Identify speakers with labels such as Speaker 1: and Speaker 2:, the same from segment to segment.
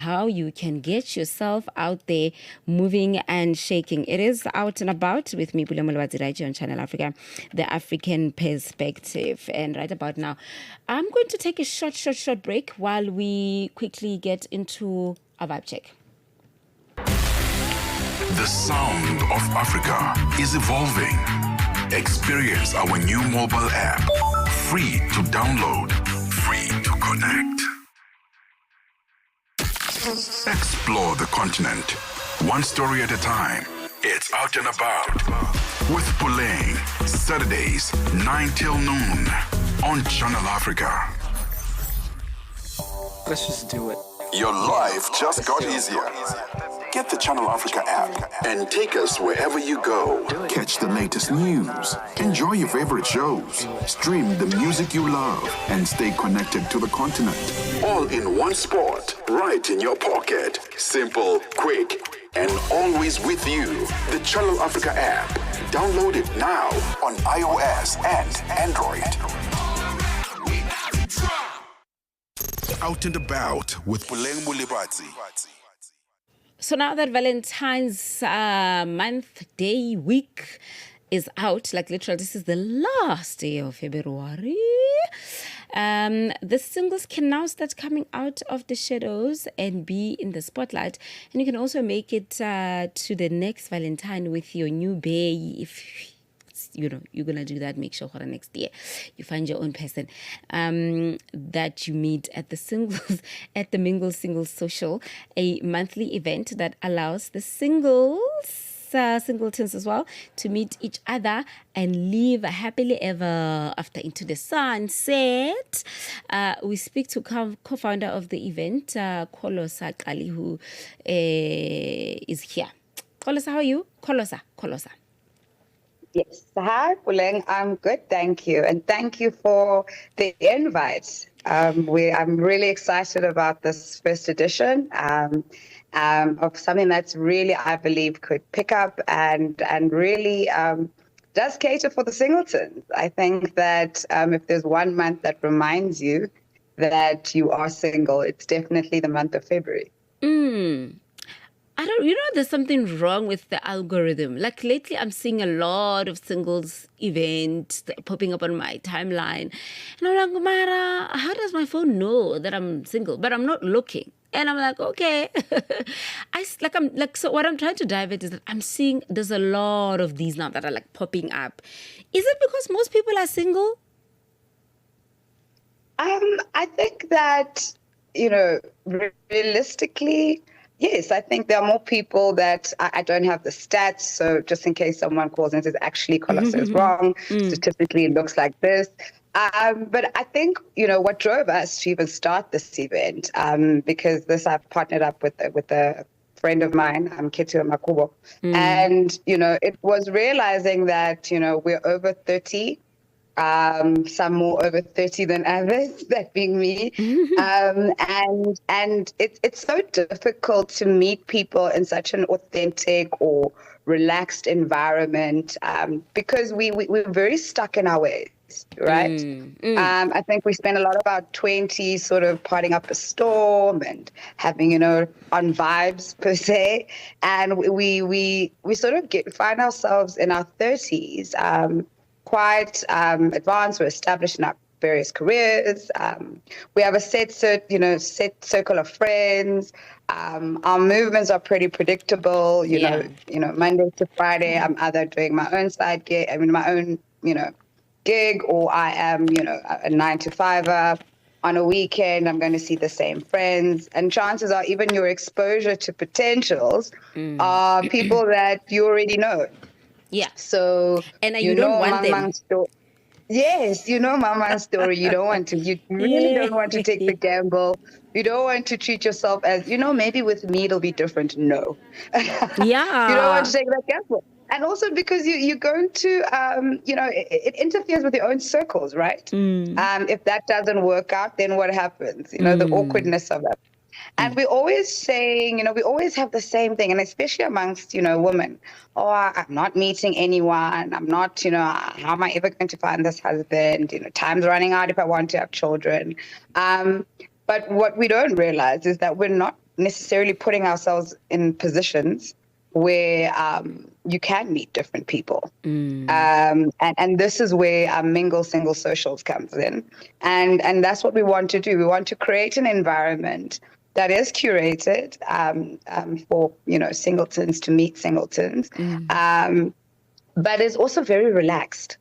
Speaker 1: how you can get yourself out there moving and shaking. It is Out and About with me, Puleng Molebatsi, right here on Channel Africa, the African perspective. And right about now, I'm going to take a short break while we quickly get into a vibe check.
Speaker 2: The sound of Africa is evolving. Experience our new mobile app. Free to download, free to connect. Explore the continent, one story at a time. It's Out and About with Puleng, Saturdays 9 till noon on Channel Africa.
Speaker 3: Let's just do it.
Speaker 2: Your life just got easier. Get the Channel Africa app and take us wherever you go. Catch the latest news, enjoy your favorite shows, stream the music you love, and stay connected to the continent. All in one spot, right in your pocket. Simple, quick, and always with you. The Channel Africa app. Download it now on iOS and Android. Out and About with Puleng Molebatsi.
Speaker 1: So now that Valentines month, day, week is out, like literally this is the last day of February, the singles can now start coming out of the shadows and be in the spotlight. And you can also make it to the next Valentine with your new bae. If you're gonna do that, make sure for the next year you find your own person that you meet at the Mingles Singles Social, a monthly event that allows the singletins as well to meet each other and live happily ever after into the sunset. We speak to co-founder of the event, Kolosa Qali, who is here. Kolosa, how are you? Kolosa.
Speaker 4: Yes. Hi, Puleng. I'm good, thank you. And thank you for the invite. I'm really excited about this first edition of something that's really, I believe, could pick up and really does cater for the singletons. I think that if there's one month that reminds you that you are single, it's definitely the month of February.
Speaker 1: There's something wrong with the algorithm. Like lately, I'm seeing a lot of singles events popping up on my timeline. And I'm like, Mara, how does my phone know that I'm single? But I'm not looking. And I'm like, okay. So what I'm trying to dive at is that I'm seeing there's a lot of these now that are like popping up. Is it because most people are single?
Speaker 4: I think that, realistically, yes, I think there are more people that I don't have the stats. So just in case someone calls and says, actually, Kolosa is wrong. Statistically, it looks like this. But I think, what drove us to even start this event, because I've partnered up with a friend of mine, Ketu Makubo. And, it was realizing that, we're over 30. Some more over 30 than others, that being me. And it's so difficult to meet people in such an authentic or relaxed environment because we're very stuck in our ways, right? I think we spend a lot of our 20s sort of partying up a storm and having, on vibes per se. And we sort of find ourselves in our 30s quite advanced. We're established in our various careers. We have a set circle of friends. Our movements are pretty predictable. You know, Monday to Friday, I'm either doing my own side gig, my own, gig, or I am, a 9-to-5er. On a weekend, I'm going to see the same friends. And chances are even your exposure to potentials are people that you already know.
Speaker 1: Yeah.
Speaker 4: So
Speaker 1: you don't want them.
Speaker 4: Yes, Mama's story. You don't want to. You really don't want to take the gamble. You don't want to treat yourself as, maybe with me it'll be different. No.
Speaker 1: Yeah.
Speaker 4: You don't want to take that gamble. And also because you're going to, it interferes with your own circles, right? If that doesn't work out, then what happens? The awkwardness of that. And we're always saying, we always have the same thing, and especially amongst, women. Oh, I'm not meeting anyone. I'm not, how am I ever going to find this husband? Time's running out if I want to have children. But what we don't realize is that we're not necessarily putting ourselves in positions where you can meet different people. And this is where Mingles Singles Socials comes in. And that's what we want to do. We want to create an environment that is curated for, singletons to meet singletons, but is also very relaxed.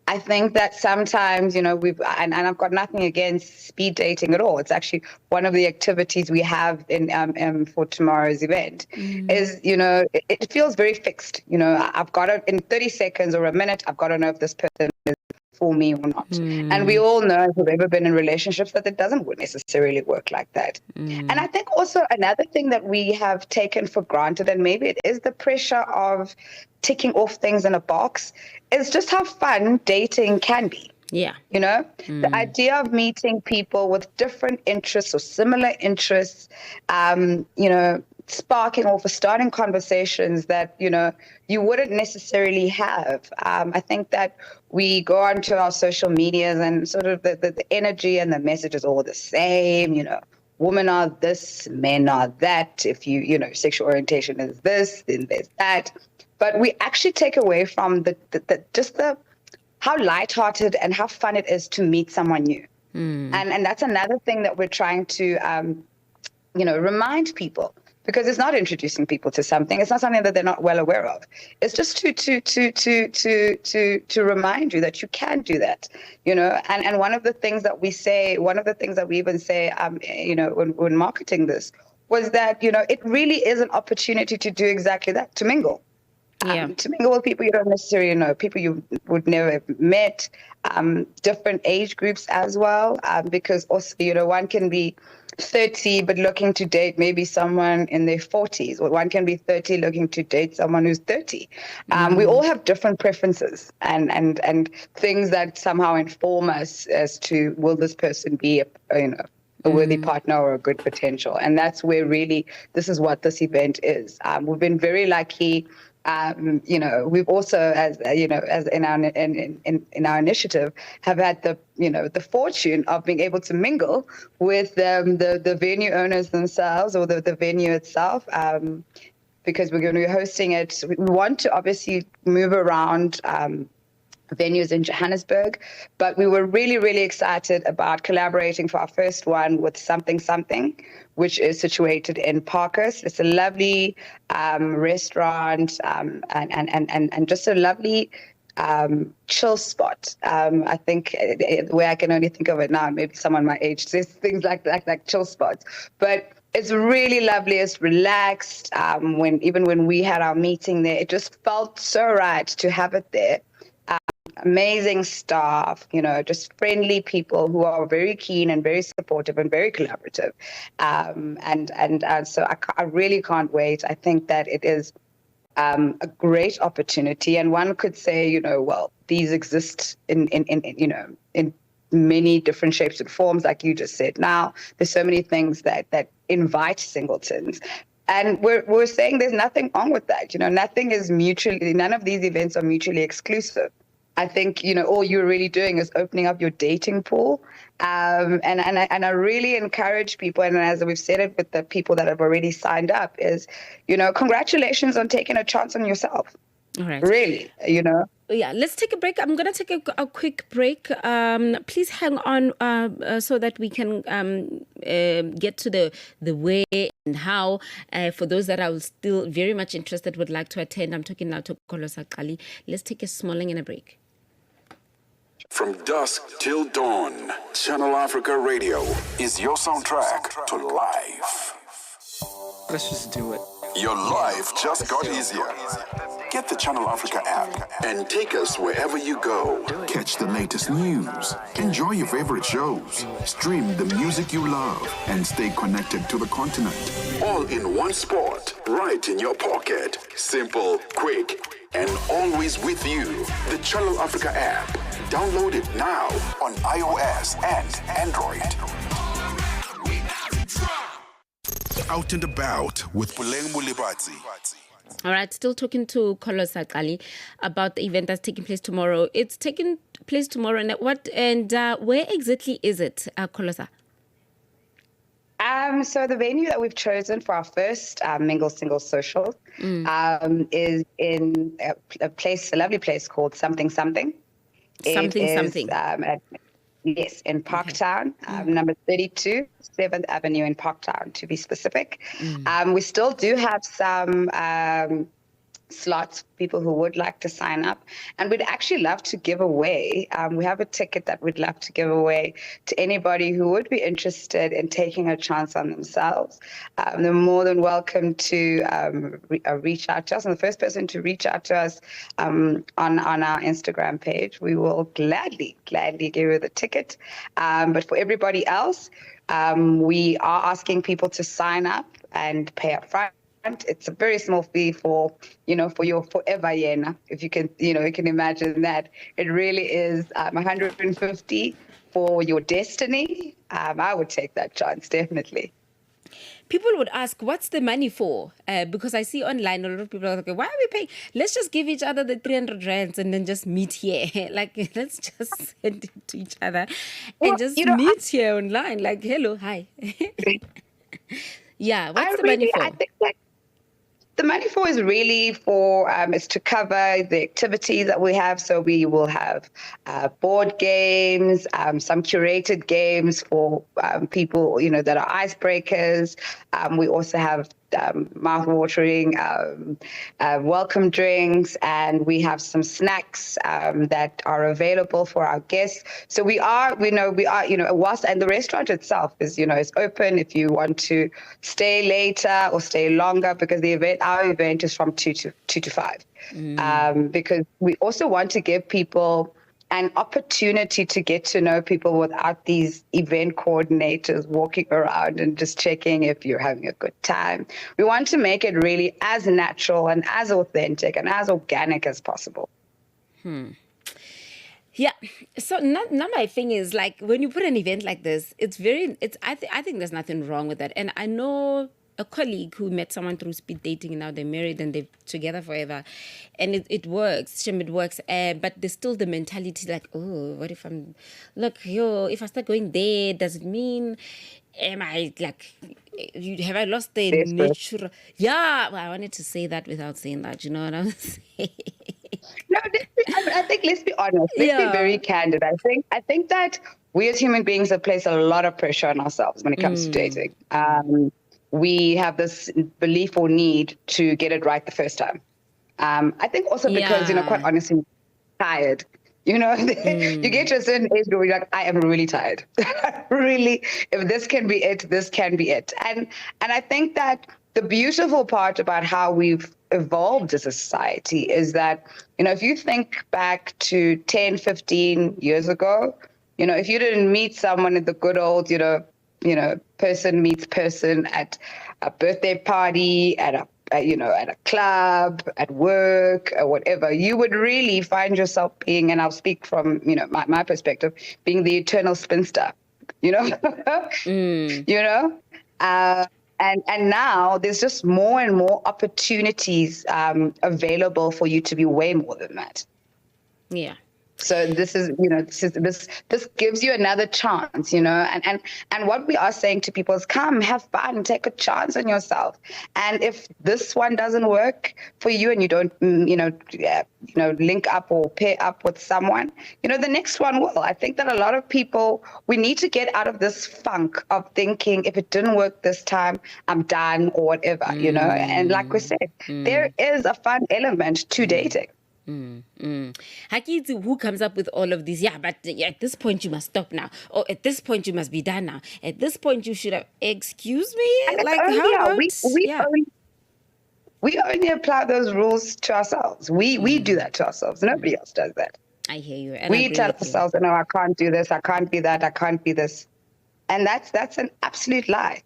Speaker 4: I think that sometimes, and I've got nothing against speed dating at all. It's actually one of the activities we have in for tomorrow's event. Is, it feels very fixed. I've got to, in 30 seconds or a minute, I've got to know if this person is for me or not. And we all know, if we've ever been in relationships, that it doesn't necessarily work like that. And I think also another thing that we have taken for granted, and maybe it is the pressure of ticking off things in a box, is just how fun dating can be.
Speaker 1: Yeah.
Speaker 4: The idea of meeting people with different interests or similar interests, sparking off or starting conversations that, you wouldn't necessarily have. I think that we go onto our social medias and sort of the energy and the message is all the same, women are this, men are that. If sexual orientation is this, then there's that. But we actually take away from how lighthearted and how fun it is to meet someone new. And that's another thing that we're trying to, remind people, because it's not introducing people to something. It's not something that they're not well aware of. It's just to remind you that you can do that, and one of the things that we even say, when marketing this, was that, it really is an opportunity to do exactly that, to mingle. To mingle with people you don't necessarily know, people you would never have met, different age groups as well, because also, one can be 30 but looking to date maybe someone in their 40s, or one can be 30 looking to date someone who's 30. We all have different preferences and things that somehow inform us as to, will this person be a worthy partner or a good potential. And that's where really this is what this event is. We've been very lucky. We've also, as in our initiative, have had the fortune of being able to mingle with the venue owners themselves, or the venue itself, because we're going to be hosting it. We want to obviously move around venues in Johannesburg, but we were really, really excited about collaborating for our first one with Something, which is situated in Parkhurst. It's a lovely restaurant and just a lovely chill spot. I think the way I can only think of it now, maybe someone my age says things like chill spots, but it's really lovely. It's relaxed. When we had our meeting there, it just felt so right to have it there. Amazing staff, just friendly people who are very keen and very supportive and very collaborative. So I really can't wait. I think that it is a great opportunity, and one could say, these exist in many different shapes and forms, like you just said. Now, there's so many things that invite singletons. And we're saying there's nothing wrong with that. None of these events are mutually exclusive. I think, all you're really doing is opening up your dating pool. And I really encourage people, and as we've said it with the people that have already signed up, is, congratulations on taking a chance on yourself.
Speaker 1: All right.
Speaker 4: Really,
Speaker 1: Yeah, let's take a break. I'm going to take a quick break. Please hang on so that we can get to the way and how. For those that are still very much interested, would like to attend. I'm talking now to Kolosa Qali. Let's take a smalling and a break.
Speaker 2: From dusk till dawn, Channel Africa Radio is your soundtrack to life.
Speaker 3: Let's just do it.
Speaker 2: Your life just got easier. Get the Channel Africa app and take us wherever you go. Catch the latest news, enjoy your favorite shows, stream the music you love, and stay connected to the continent. All in one spot, right in your pocket. Simple, quick, and always with you. The Channel Africa app. Download it now on iOS and Android. Out and about with Puleng Molebatsi.
Speaker 1: All right, still talking to Kolosa Qali about the event that's taking place tomorrow. It's taking place tomorrow, and where exactly is it, Kolosa?
Speaker 4: So the venue that we've chosen for our first Mingles Singles Social is in a lovely place called Something Something. It
Speaker 1: Something,
Speaker 4: is
Speaker 1: something.
Speaker 4: yes, in Parktown, number 32, 7th Avenue in Parktown, to be specific. We still do have some slots, people who would like to sign up. And we'd actually love to give away, we have a ticket that we'd love to give away to anybody who would be interested in taking a chance on themselves. They're more than welcome to reach out to us. And the first person to reach out to us on our Instagram page, we will gladly give you the ticket. But for everybody else, we are asking people to sign up and pay up front. It's a very small fee for your forever yena, if you can, you can imagine that. It really is 150 for your destiny. I would take that chance, definitely.
Speaker 1: People would ask, what's the money for? Because I see online a lot of people are like, why are we paying? Let's just give each other the 300 rands and then just meet here. Like, let's just send it to each other and just meet here online. Like, hello, hi. Yeah, what's the money for?
Speaker 4: I think the money for is really for is to cover the activities that we have. So we will have board games, some curated games for people that are icebreakers. We also have mouth-watering welcome drinks, and we have some snacks that are available for our guests. So we are, whilst, and the restaurant itself is, is open if you want to stay later or stay longer, because our event is from 2 to 5. Because we also want to give people an opportunity to get to know people without these event coordinators walking around and just checking if you're having a good time. We want to make it really as natural and as authentic and as organic as possible.
Speaker 1: Yeah. So now my thing is, like, when you put an event like this, I think there's nothing wrong with that. And I know a colleague who met someone through speed dating, and now they're married and they're together forever, and it works. It works. But there's still the mentality like, oh, what if if I start going there, does it mean, am I like, have I lost the nature? Yeah, well, I wanted to say that without saying that. You know what I'm saying?
Speaker 4: No, I think let's be honest. Let's be very candid. I think that we as human beings have placed a lot of pressure on ourselves when it comes to dating. We have this belief or need to get it right the first time. I think also because, quite honestly, tired. You get to a certain age where you're like, I am really tired. Really, if this can be it, this can be it. And I think that the beautiful part about how we've evolved as a society is that, if you think back to 10, 15 years ago, if you didn't meet someone at the good old, person meets person at a birthday party, at a club, at work, or whatever, you would really find yourself being, and I'll speak from, my perspective, being the eternal spinster, And now there's just more and more opportunities available for you to be way more than that.
Speaker 1: Yeah.
Speaker 4: So this gives you another chance, and what we are saying to people is, come, have fun, take a chance on yourself. And if this one doesn't work for you and you don't, link up or pair up with someone, the next one will. I think that a lot of people, we need to get out of this funk of thinking, if it didn't work this time, I'm done or whatever, and like we said, there is a fun element to dating.
Speaker 1: Who comes up with all of these? Yeah, but at this point you must stop now. Or at this point you must be done now. At this point you should have. Excuse me. Like how?
Speaker 4: We only apply those rules to ourselves. We do that to ourselves. Nobody else does that.
Speaker 1: I hear you. And
Speaker 4: we tell ourselves, no, I can't do this. I can't be that. I can't be this. And that's an absolute lie.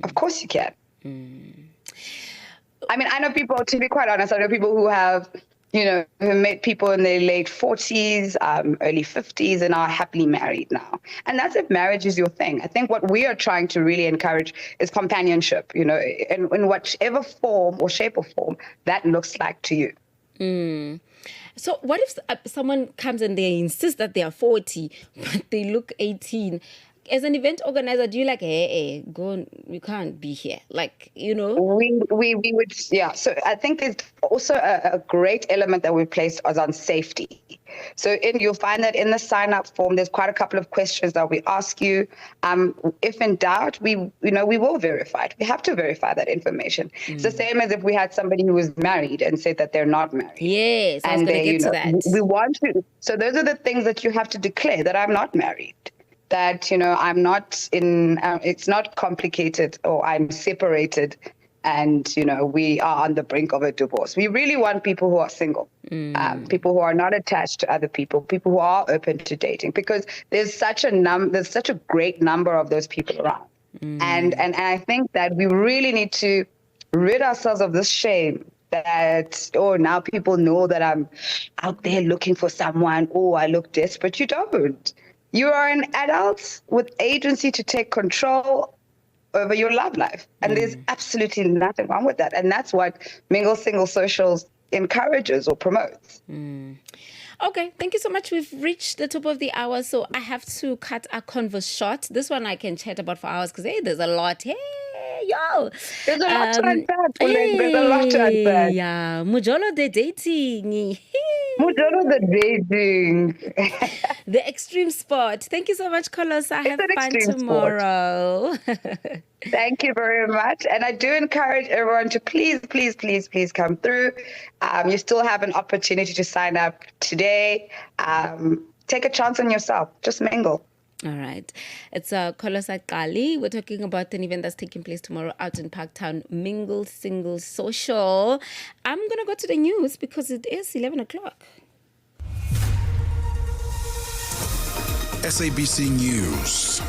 Speaker 4: Of course you can. I mean, I know people. To be quite honest, I know people who have. Who met people in their late 40s, early 50s, and are happily married now. And that's if marriage is your thing. I think what we are trying to really encourage is companionship, in whichever form or shape or form that looks like to you.
Speaker 1: So what if someone comes and they insist that they are 40, but they look 18? as an event organizer, do you like, hey, go, you can't be here? Like,
Speaker 4: We would, yeah. So I think there's also a great element that we placed on safety. So you'll find that in the sign up form, there's quite a couple of questions that we ask you. If in doubt, we will verify it. We have to verify that information. It's the same as if we had somebody who was married and said that they're not married.
Speaker 1: Yes, I was going to get to that.
Speaker 4: We want to. So those are the things that you have to declare, that I'm not married, that, I'm not in, it's not complicated, or I'm separated, and, we are on the brink of a divorce. We really want people who are single, people who are not attached to other people who are open to dating, because there's such a great number of those people around. And I think that we really need to rid ourselves of this shame that, now people know that I'm out there looking for someone. I look desperate. You don't. You are an adult with agency to take control over your love life. And there's absolutely nothing wrong with that. And that's what Mingles Singles Social encourages or promotes.
Speaker 1: Okay, thank you so much. We've reached the top of the hour, so I have to cut our converse short. This one I can chat about for hours because, there's a lot. Hey, yo.
Speaker 4: There's a lot to unpack, Puleng. There's a lot to unpack.
Speaker 1: Yeah, Mujolo the dating.
Speaker 4: Mujolo the dating.
Speaker 1: The extreme sport. Thank you so much, Kolosa. Have fun tomorrow.
Speaker 4: Thank you very much. And I do encourage everyone to please come through. You still have an opportunity to sign up today. Take a chance on yourself. Just mingle.
Speaker 1: All right. It's Kolosa Qali. We're talking about an event that's taking place tomorrow out in Parktown, Mingles Singles Social. I'm going to go to the news because it is 11 o'clock.
Speaker 2: SABC News.